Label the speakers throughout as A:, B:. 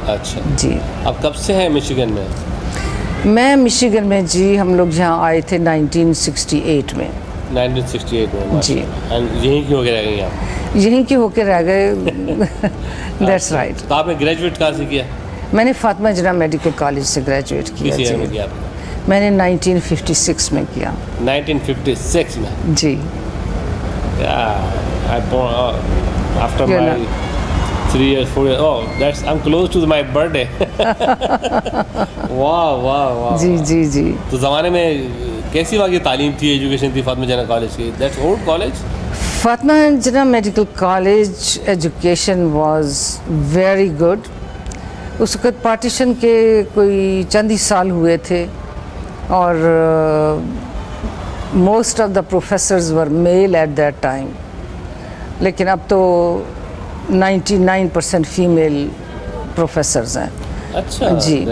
A: اچھا
B: جی.
A: اب کب سے ہیں مشیگن میں؟
B: میں مشیگن میں جی ہم لوگ یہاں آئے تھے 1968 میں.
A: 1968 میں
B: جی.
A: یہیں کی ہو کے رہ گئی آپ؟
B: یہیں کی ہو کے رہ گئے. That's right.
A: تو آپ نے گریجویٹ کہاں سے کیا؟
B: میں نے فاطمہ جناح میڈیکل کالج سے گریجویٹ کیا.
A: کس ایئر میں
B: جی
A: کیا آپ نے؟
B: میں نے 1956 میں کیا.
A: 1956 میں؟
B: جی.
A: After my 3 years, 4 years, I'm close to my birthday. واہ.
B: جی جی جی.
A: تو زمانے میں کیسی وہاں کی تعلیم تھی، ایجوکیشن تھی فاطمہ جناح کالج کی؟ That's old college.
B: Fatima Jinnah medical college education was very good. اس وقت پارٹیشن کے کوئی چند ہی سال ہوئے تھے اور most of the professors were male at that time. لیکن اب تو 99% فیمیل پروفیسرز ہیں.
A: اچھا
B: جی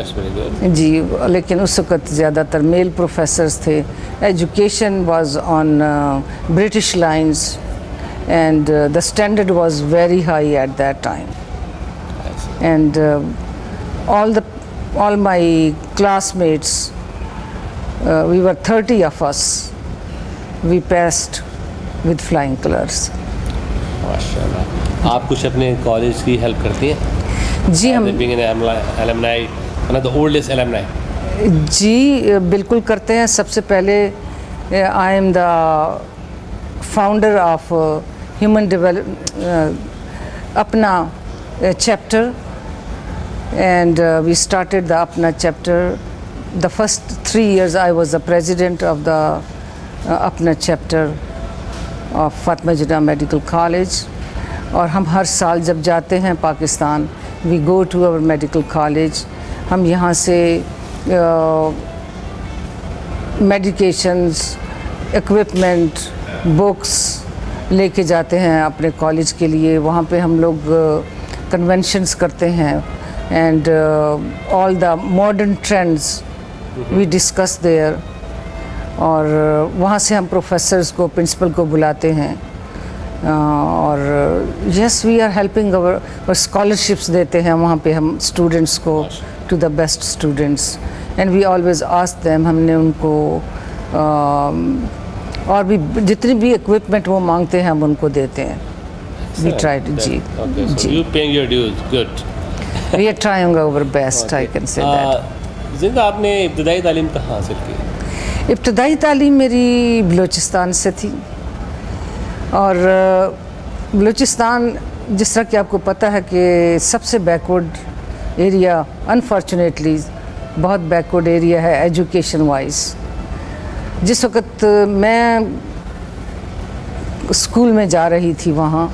B: جی. لیکن اس وقت زیادہ تر میل پروفیسرز تھے. Education was on British lines and the standard was very high at that time. And all my classmates, we were 30 of us. We passed with flying colors.
A: ماشاءاللہ. آپ کچھ اپنے کالج کی ہیلپ کرتی ہیں؟
B: جی ہم
A: alumni, one of the oldest alumni.
B: جی بالکل کرتے ہیں. سب سے پہلے I am the founder of human development اپنا chapter. And we started the Apna chapter. The first 3 years I was the president of the Apna chapter of Fatima Jinnah Medical College. اور ہم ہر سال جب جاتے ہیں Pakistan we go to our medical college. ہم یہاں سے medications, equipment, books لے کے جاتے ہیں اپنے کالج کے لیے. وہاں پہ ہم لوگ conventions کرتے ہیں. And all the modern trends we discuss there. اور وہاں سے ہم پروفیسرز کو پرنسپل کو بلاتے ہیں اور yes we are helping our scholarships دیتے ہیں وہاں پہ ہم اسٹوڈنٹس کو to the best students. And we always ask them. ہم نے ان کو اور بھی جتنی بھی equipment وہ مانگتے ہیں ہم ان کو دیتے ہیں. We tried. G
A: G. You paying your dues. Good.
B: We are trying our best, I can say that.
A: زندہ آپ نے ابتدائی تعلیم کہاں حاصل کی؟
B: ابتدائی تعلیم میری بلوچستان سے تھی. اور بلوچستان جس طرح کہ آپ کو پتہ ہے کہ سب سے بیکورڈ ایریا، انفارچونیٹلی بہت بیکورڈ ایریا ہے ایجوکیشن وائز. جس وقت میں اسکول میں جا رہی تھی وہاں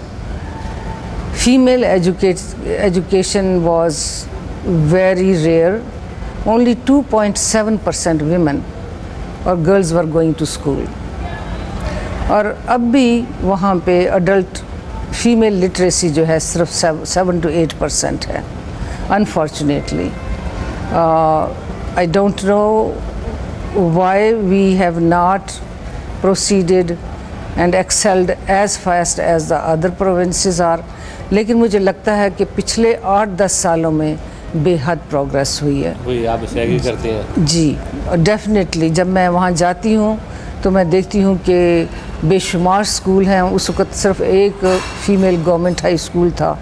B: female education was very rare. Only 2.7% women or girls were going to school. اور اب بھی وہاں پہ adult female literacy جو ہے صرف 7 to 8% ہے unfortunately. I don't know why we have not proceeded and excelled as fast as the other provinces are. لیکن مجھے لگتا ہے کہ پچھلے 8-10 سالوں میں بے حد پروگریس ہوئی ہے.
A: وہی آپ اسے ایگری کرتے ہیں؟ جی
B: ڈیفینیٹلی. جب میں وہاں جاتی ہوں تو میں دیکھتی ہوں کہ بے شمار اسکول ہیں. اس وقت صرف ایک فیمیل گورنمنٹ ہائی اسکول تھا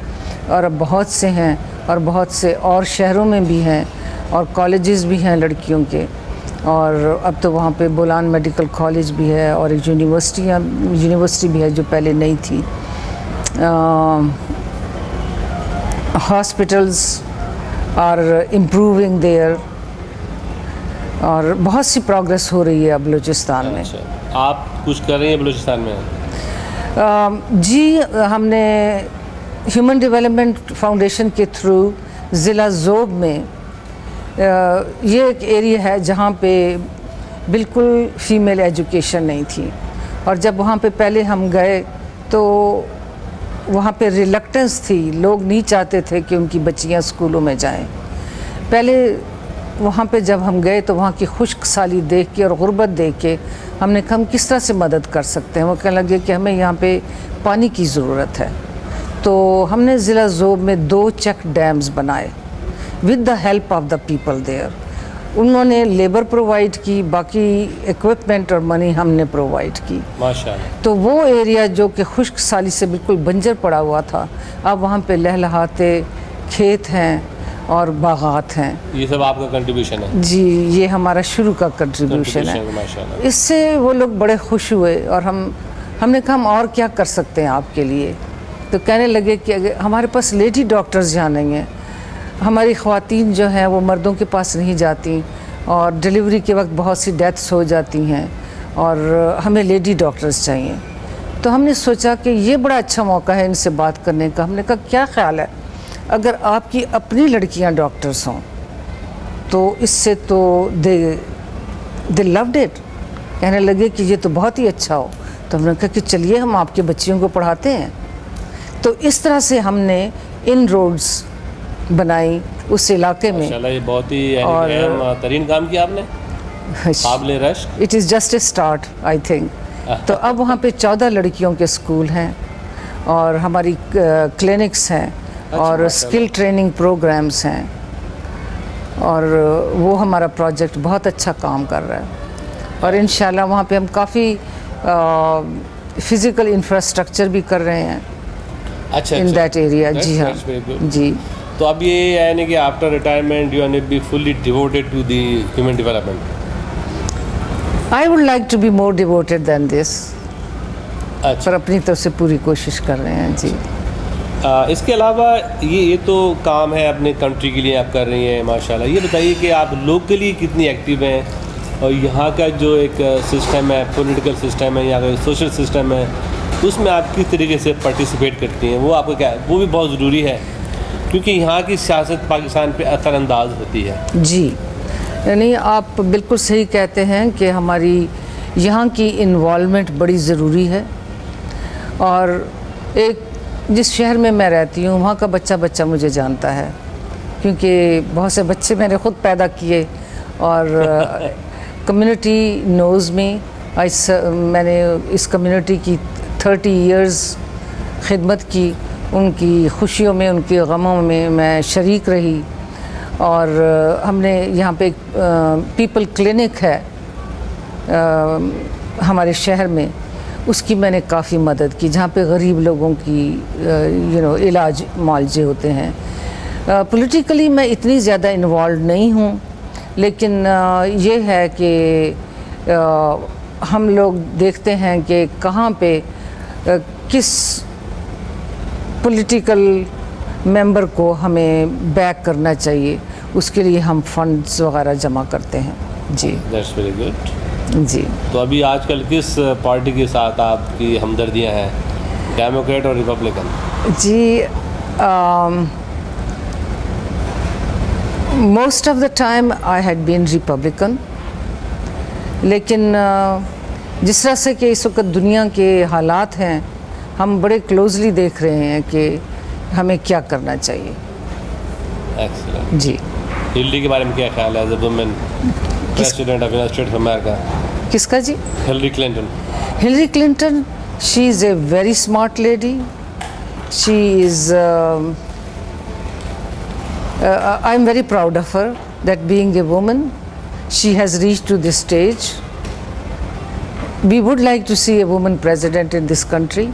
B: اور اب بہت سے ہیں اور بہت سے اور شہروں میں بھی ہیں اور کالجز بھی ہیں لڑکیوں کے. اور اب تو وہاں پہ بولان میڈیکل کالج بھی ہے اور ایک یونیورسٹی بھی ہے جو پہلے نہیں تھی. ہاسپٹلز آر امپروونگ دیئر اور بہت سی پروگریس ہو رہی ہے اب بلوچستان میں.
A: آپ کچھ کر رہی ہیں بلوچستان میں؟
B: جی ہم نے ہیومن ڈیولپمنٹ فاؤنڈیشن کے تھرو ضلع ذوب میں یہ ایک ایریا ہے جہاں پہ بالکل فیمیل ایجوکیشن نہیں تھی. اور جب وہاں پہ پہلے ہم گئے تو وہاں پہ ریلکٹنس تھی. لوگ نہیں چاہتے تھے کہ ان کی بچیاں اسکولوں میں جائیں. پہلے وہاں پہ جب ہم گئے تو وہاں کی خشک سالی دیکھ کے اور غربت دیکھ کے ہم نے کہا ہم کس طرح سے مدد کر سکتے ہیں. وہ کہنے لگے کہ ہمیں یہاں پہ پانی کی ضرورت ہے. تو ہم نے ضلع ذوب میں 2 چیک ڈیمز بنائے. with the help of the people there. انہوں نے لیبر پرووائڈ کی, باقی ایکوپمنٹ اور منی ہم نے پرووائڈ کی.
A: ماشاءاللہ.
B: تو وہ ایریا جو کہ خشک سالی سے بالکل بنجر پڑا ہوا تھا, اب وہاں پہ لہلہاتے کھیت ہیں اور باغات ہیں.
A: یہ سب آپ کا کنٹریبیوشن ہے؟
B: جی, یہ ہمارا شروع کا کنٹریبیوشن ہے. اس سے وہ لوگ بڑے خوش ہوئے, اور ہم نے کہا ہم اور کیا کر سکتے ہیں آپ کے لیے. تو کہنے لگے کہ ہمارے پاس لیڈی ڈاکٹرز یہاں نہیں ہیں, ہماری خواتین جو ہیں وہ مردوں کے پاس نہیں جاتی, اور ڈیلیوری کے وقت بہت سی ڈیتھس ہو جاتی ہیں, اور ہمیں لیڈی ڈاکٹرز چاہیے. تو ہم نے سوچا کہ یہ بڑا اچھا موقع ہے ان سے بات کرنے کا. ہم نے کہا کیا خیال ہے اگر آپ کی اپنی لڑکیاں ڈاکٹرز ہوں, تو اس سے تو دے لوڈ اٹ. کہنے لگے کہ یہ تو بہت ہی اچھا ہو. تو ہم نے کہا کہ چلیے ہم آپ کے بچیوں کو پڑھاتے ہیں. تو اس طرح سے ہم نے ان روڈز بنائی اس علاقے میں.
A: ماشاءاللہ, یہ بہت ہی اہم ترین کام کیا آپ نے, قابل رشک.
B: It is just a start I think. تو اب وہاں پہ 14 لڑکیوں کے اسکول ہیں, اور ہماری کلینکس ہیں, اور اسکل ٹریننگ پروگرامز ہیں, اور وہ ہمارا پروجیکٹ بہت اچھا کام کر رہا ہے. اور انشاءاللہ وہاں پہ ہم کافی فزیکل انفراسٹرکچر بھی کر رہے ہیں ان دیٹ ایریا. جی ہاں جی.
A: تو اب یہ ہے کہ after retirement you are be fully devoted to the human development.
B: I would like to be more devoted than this, پر اپنی طرف سے پوری کوشش کر رہے ہیں. جی.
A: اس کے علاوہ یہ تو کام ہے اپنے کنٹری کے لیے آپ کر رہی ہیں ماشاءاللہ. یہ بتائیے کہ آپ لوکلی کتنی ایکٹیو ہیں, اور یہاں کا جو ایک سسٹم ہے, پولیٹیکل سسٹم ہے, یہاں کا سوشل سسٹم ہے, اس میں آپ کس طریقے سے پارٹیسپیٹ کرتی ہیں؟ وہ آپ کو کیا, وہ بھی بہت ضروری ہے کیونکہ یہاں کی سیاست پاکستان پہ اثر انداز ہوتی ہے.
B: جی, یعنی آپ بالکل صحیح کہتے ہیں کہ ہماری یہاں کی انوالومنٹ بڑی ضروری ہے. اور ایک جس شہر میں میں رہتی ہوں وہاں کا بچہ مجھے جانتا ہے, کیونکہ بہت سے بچے میں نے خود پیدا کیے, اور کمیونٹی نوز می. میں نے اس کمیونٹی کی 30 ایئرز خدمت کی, ان کی خوشیوں میں ان کے غموں میں میں شریک رہی. اور ہم نے یہاں پہ ایک پیپل کلینک ہے ہمارے شہر میں, اس کی میں نے کافی مدد کی, جہاں پہ غریب لوگوں کی علاج معالجے ہوتے ہیں. پولیٹیکلی میں اتنی زیادہ انوالوڈ نہیں ہوں, لیکن یہ ہے کہ ہم لوگ دیکھتے ہیں کہ کہاں پہ کس پولیٹیکل ممبر کو ہمیں بیک کرنا چاہیے, اس کے لیے ہم فنڈز وغیرہ جمع کرتے ہیں. جی.
A: That's very good.
B: جی.
A: تو ابھی آج کل کس پارٹی کے ساتھ آپ کی ہمدردیاں ہیں, ڈیموکریٹ اور ریپبلکن؟
B: جی, most of the time I had been Republican, لیکن جس طرح سے کہ اس وقت دنیا کے حالات ہیں, ہم بڑے کلوزلی دیکھ رہے ہیں کہ ہمیں کیا کرنا چاہیے.
A: ایکسلنٹ.
B: جی.
A: ہلری کے بارے میں کیا خیال ہے as a woman president of United States of America?
B: کس کا جی؟
A: Hillary Clinton.
B: Hillary Clinton, she is a very smart lady. She is I am very proud of her that being a woman she has reached to this stage. We would like to see a woman president in this country.